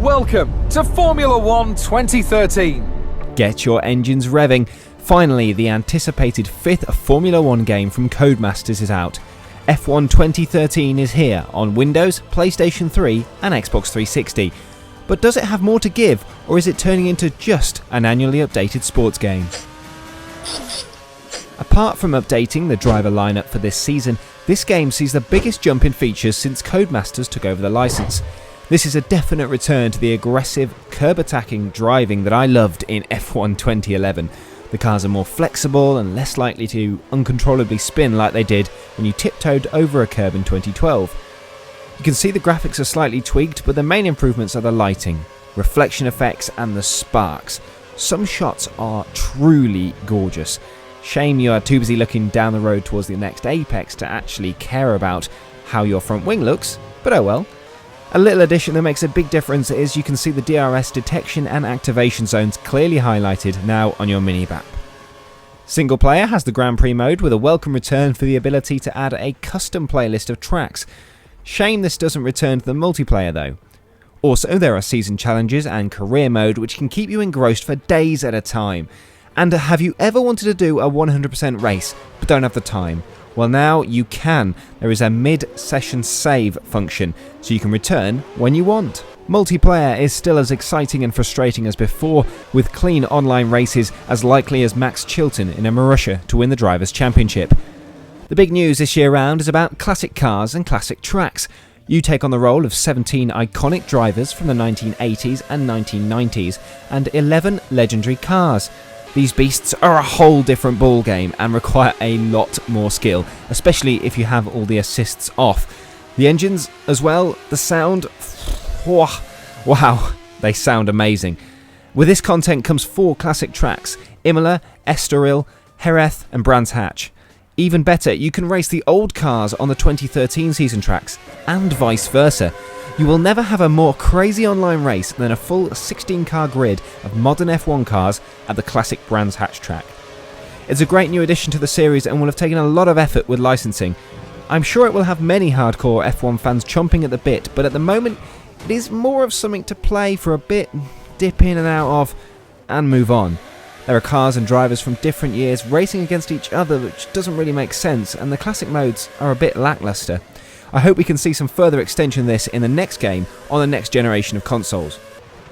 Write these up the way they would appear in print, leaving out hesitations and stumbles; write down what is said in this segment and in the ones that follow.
Welcome to Formula 1 2013. Get your engines revving. Finally, the anticipated 5th Formula 1 game from Codemasters is out. F1 2013 is here on Windows, PlayStation 3 and Xbox 360. But does it have more to give, or is it turning into just an annually updated sports game? Apart from updating the driver lineup for this season, this game sees the biggest jump in features since Codemasters took over the license. This is a definite return to the aggressive, curb-attacking driving that I loved in F1 2011. The cars are more flexible and less likely to uncontrollably spin like they did when you tiptoed over a curb in 2012. You can see the graphics are slightly tweaked, but the main improvements are the lighting, reflection effects and the sparks. Some shots are truly gorgeous. Shame you are too busy looking down the road towards the next apex to actually care about how your front wing looks, but oh well. A little addition that makes a big difference is you can see the Drs Detection and Activation zones clearly highlighted now on your mini-map. Single player has the Grand Prix mode with a welcome return for the ability to add a custom playlist of tracks. Shame this doesn't return to the multiplayer though. Also, there are season challenges and career mode which can keep you engrossed for days at a time. And have you ever wanted to do a 100% race but don't have the time? Well, now you can. There is a mid-session save function, so you can return when you want. Multiplayer is still as exciting and frustrating as before, with clean online races as likely as Max Chilton in a Marussia to win the Drivers' Championship. The big news this year round is about classic cars and classic tracks. You take on the role of 17 iconic drivers from the 1980s and 1990s, and 11 legendary cars. These beasts are a whole different ball game and require a lot more skill, especially if you have all the assists off. The engines as well, the sound, wow, they sound amazing. With this content comes 4 classic tracks: Imola, Estoril, Jerez and Brands Hatch. Even better, you can race the old cars on the 2013 season tracks, and vice versa. You will never have a more crazy online race than a full 16-car grid of modern F1 cars at the classic Brands Hatch track. It's a great new addition to the series and will have taken a lot of effort with licensing. I'm sure it will have many hardcore F1 fans chomping at the bit, but at the moment it is more of something to play for a bit, dip in and out of, and move on. There are cars and drivers from different years racing against each other, which doesn't really make sense, and the classic modes are a bit lackluster. I hope we can see some further extension of this in the next game on the next generation of consoles.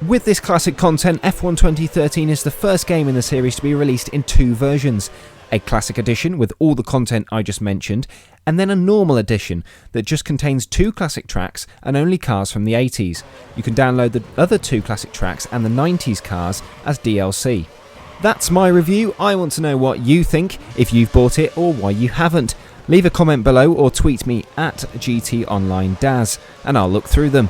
With this classic content, F1 2013 is the first game in the series to be released in 2 versions. A classic edition with all the content I just mentioned, and then a normal edition that just contains 2 classic tracks and only cars from the 80s. You can download the other 2 classic tracks and the 90s cars as DLC. That's my review. I want to know what you think, if you've bought it or why you haven't. Leave a comment below or tweet me at GTOnlineDaz and I'll look through them.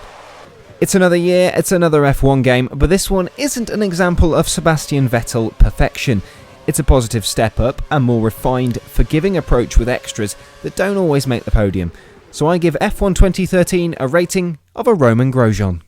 It's another year, it's another F1 game, but this one isn't an example of Sebastian Vettel perfection. It's a positive step up, a more refined, forgiving approach with extras that don't always make the podium. So I give F1 2013 a rating of a Roman Grosjean.